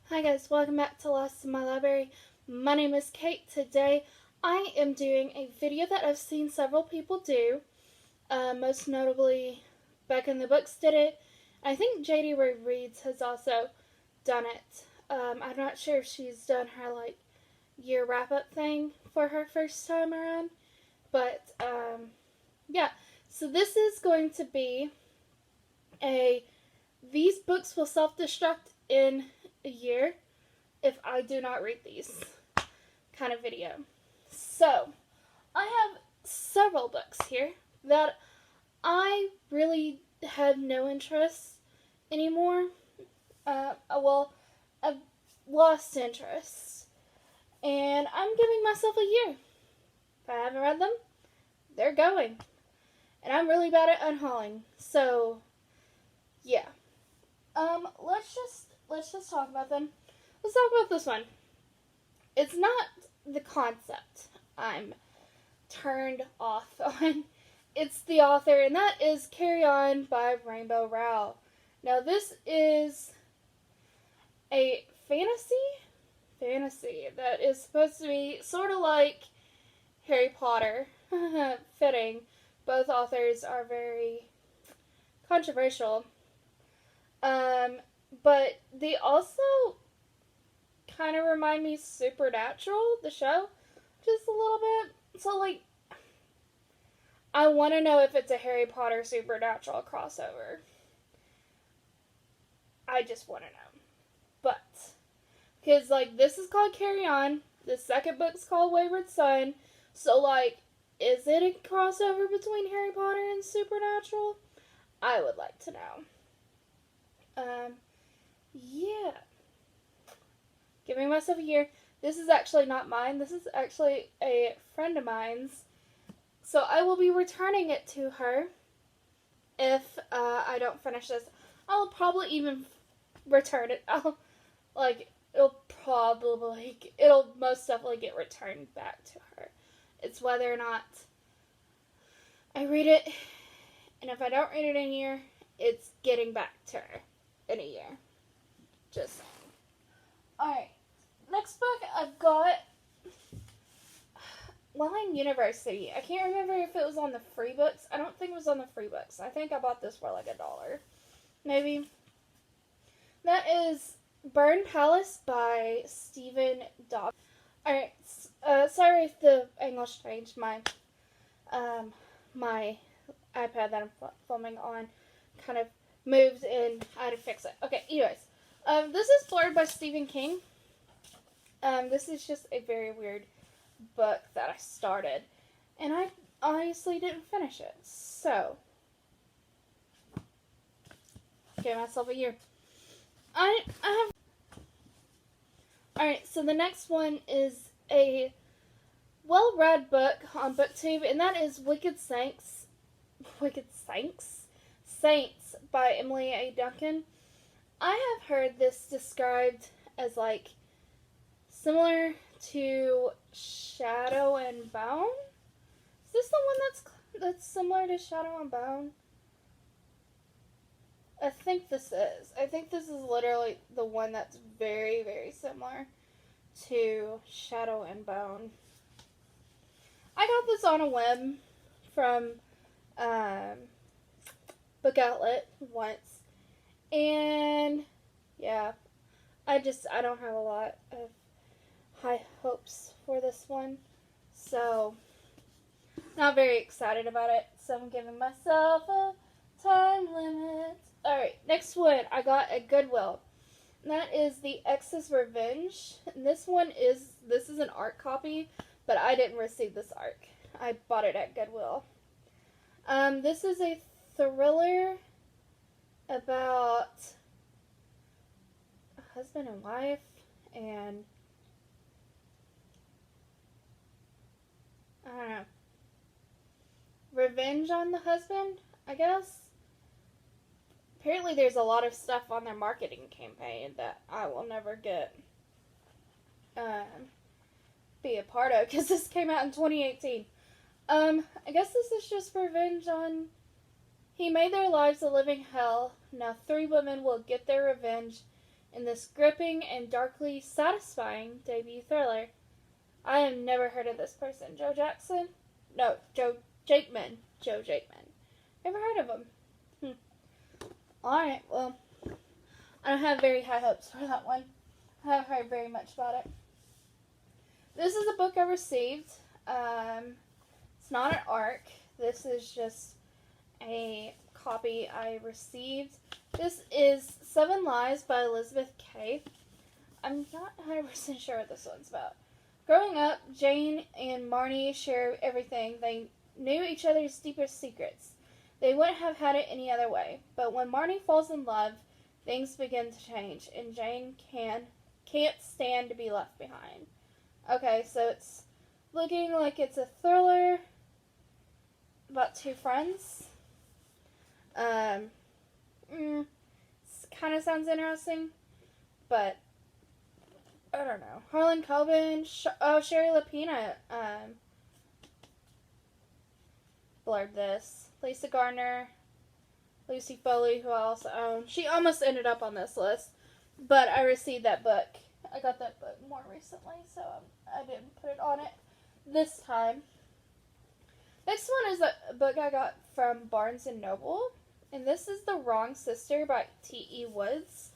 Hi guys, welcome back to Lost in My Library. My name is Kate. Today I am doing a video that I've seen several people do. Most notably, Beck in the Books did it. I think JD Reads has also done it. I'm not sure if she's done her year wrap-up thing for her first time around. But yeah, so this is going to be these books will self-destruct in a year if I do not read these kind of video. So, I have several books here that I really have no interest anymore. I've lost interest. And I'm giving myself a year. If I haven't read them, they're going. And I'm really bad at unhauling. So, yeah. Let's just talk about them. Let's talk about this one. It's not the concept I'm turned off on. It's the author, and that is Carry On by Rainbow Rowell. Now, this is a fantasy that is supposed to be sort of like Harry Potter. Fitting. Both authors are very controversial. But they also kind of remind me Supernatural, the show, just a little bit. So, I want to know if it's a Harry Potter Supernatural crossover. I just want to know. But, because, this is called Carry On. The second book's called Wayward Son. So, is it a crossover between Harry Potter and Supernatural? I would like to know. Yeah. Giving myself a year. This is actually not mine. This is actually a friend of mine's. So I will be returning it to her if I don't finish this. I'll probably even return it. It'll most definitely get returned back to her. It's whether or not I read it, and if I don't read it in a year, it's getting back to her in a year. Just saying. Alright, next book I've got Line University. I can't remember if it was on the free books. I don't think it was on the free books. I think I bought this for $1. Maybe. That is Burn Palace by Stephen Dobb. Alright, sorry if the English changed. My iPad that I'm filming on kind of moved and I had to fix it. Okay, anyways. This is Floored by Stephen King. This is just a very weird book that I started. And I honestly didn't finish it. So, gave myself a year. I have... Alright, so the next one is a well-read book on BookTube, and that is Saints by Emily A. Duncan. I have heard this described as similar to Shadow and Bone. Is this the one that's similar to Shadow and Bone? I think this is. I think this is literally the one that's very, very similar to Shadow and Bone. I got this on a whim from Book Outlet once. And, yeah, I don't have a lot of high hopes for this one. So, not very excited about it. So, I'm giving myself a time limit. Alright, next one I got at Goodwill. And that is The Ex's Revenge. And this is an ARC copy, but I didn't receive this ARC. I bought it at Goodwill. This is a thriller about a husband and wife, and I don't know, revenge on the husband, I guess. Apparently there's a lot of stuff on their marketing campaign that I will never be a part of, because this came out in 2018. I guess this is just revenge on... He made their lives a living hell. Now 3 women will get their revenge in this gripping and darkly satisfying debut thriller. I have never heard of this person. Joe Jackson? No, Joe Jakeman. Joe Jakeman. Never heard of him. Alright, well, I don't have very high hopes for that one. I haven't heard very much about it. This is a book I received. It's not an ARC. This is just a copy I received. This is 7 Lies by Elizabeth K. I'm not 100% sure what this one's about. Growing up, Jane and Marnie share everything. They knew each other's deepest secrets. They wouldn't have had it any other way. But when Marnie falls in love, things begin to change, and Jane can't stand to be left behind. Okay, so it's looking like it's a thriller about 2 friends. Kind of sounds interesting, but I don't know. Harlan Coben, Sherry Lapina blurred this. Lisa Gardner, Lucy Foley, who I also own. She almost ended up on this list, but I received that book. I got that book more recently, so I didn't put it on it this time. Next one is a book I got from Barnes & Noble, and this is The Wrong Sister by T.E. Woods.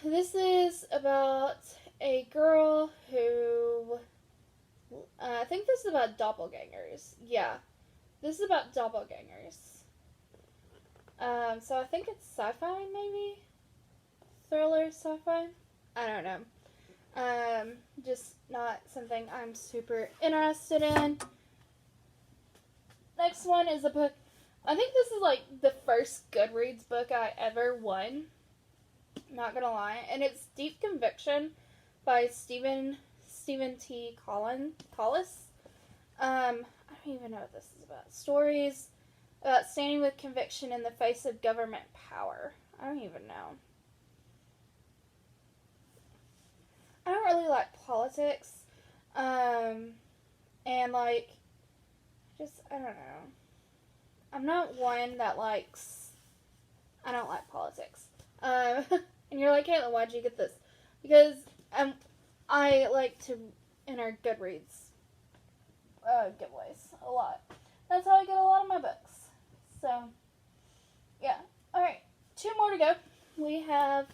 This is about a girl who, I think this is about doppelgangers. Yeah, this is about doppelgangers. So I think it's sci-fi, maybe? Thriller, sci-fi? I don't know. Just not something I'm super interested in. Next one is a book, I think this is like the first Goodreads book I ever won. Not gonna lie. And it's Deep Conviction by Stephen T. Collis. I don't even know what this is about. Stories about standing with conviction in the face of government power. I don't even know. I don't really like politics. And like, I don't know. I'm not one that likes, I don't like politics. And you're like, Caitlin, why'd you get this? Because I like to enter Goodreads giveaways a lot. That's how I get a lot of my books. So, yeah. Alright, 2 more to go. We have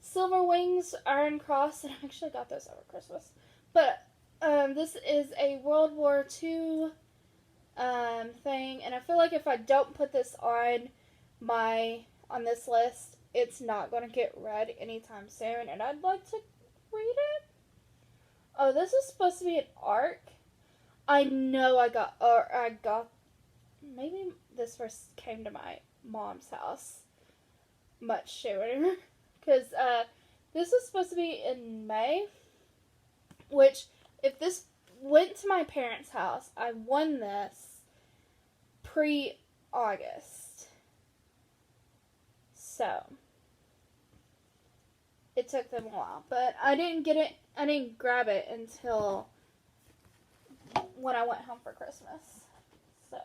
Silver Wings, Iron Cross, and I actually got those over Christmas. But this is a World War II thing, and I feel like if I don't put this on this list, it's not going to get read anytime soon, and I'd like to read it. Oh, this is supposed to be an ARC. I know I got, maybe this first came to my mom's house much sooner, because this was supposed to be in May, which, if this went to my parents' house, I won this pre-August. So, it took them a while, but I didn't grab it until when I went home for Christmas. So,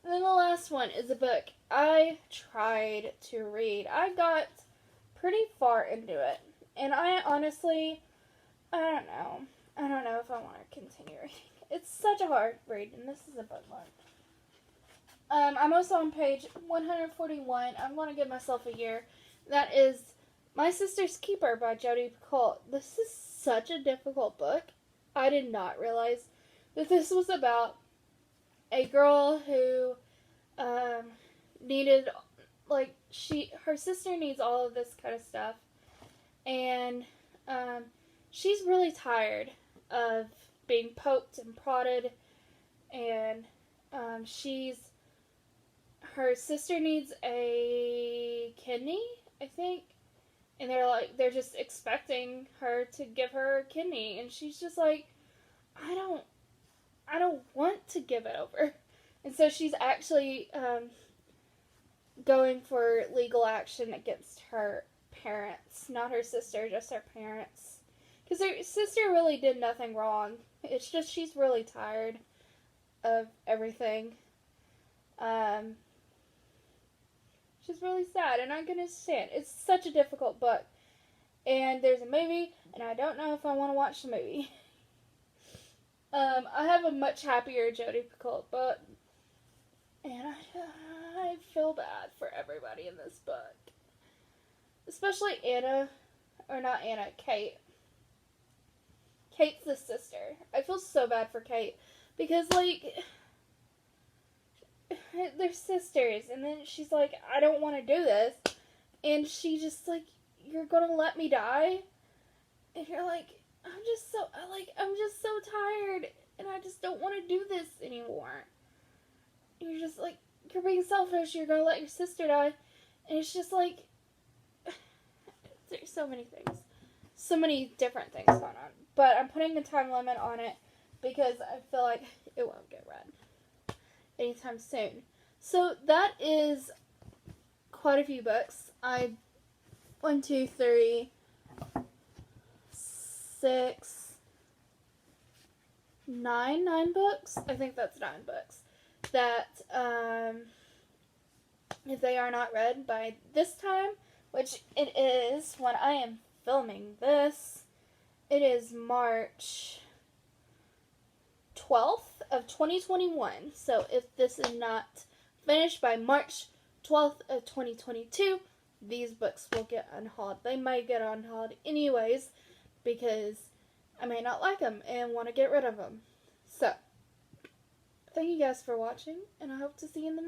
and then the last one is a book I tried to read. I got pretty far into it, and I honestly, I don't know if I want to continue reading. It's such a hard read, and this is a bookmark. I'm also on page 141. I'm going to give myself a year. That is My Sister's Keeper by Jodi Picoult. This is such a difficult book. I did not realize that this was about a girl who needed, like, her sister needs all of this kind of stuff. And she's really tired of being poked and prodded. And her sister needs a kidney, I think. And they're just expecting her to give her a kidney. And she's just like, I don't want to give it over. And so she's actually going for legal action against her parents. Not her sister, just her parents. Because her sister really did nothing wrong. It's just she's really tired of everything. She's really sad, and I can understand. It's such a difficult book. And there's a movie, and I don't know if I want to watch the movie. I have a much happier Jodi Picoult book, and I feel bad for everybody in this book. Especially Anna, or not Anna, Kate. Kate's the sister. I feel so bad for Kate, because, like, they're sisters, and then she's like, I don't want to do this, and she just, like, you're gonna let me die? And you're like, I'm just so tired, and I just don't want to do this anymore. And you're just like, you're being selfish, you're gonna let your sister die, and it's just like, there's so many things. So many different things going on. But I'm putting a time limit on it, because I feel like it won't get read anytime soon. So that is quite a few books. 1, 2, 3, 6, 9 books. I think that's 9 books that if they are not read by this time, which it is when I am filming this, it is March 12th of 2021. So if this is not finished by March 12th of 2022, these books will get unhauled. They might get unhauled anyways, because I may not like them and want to get rid of them. So, thank you guys for watching, and I hope to see you in the next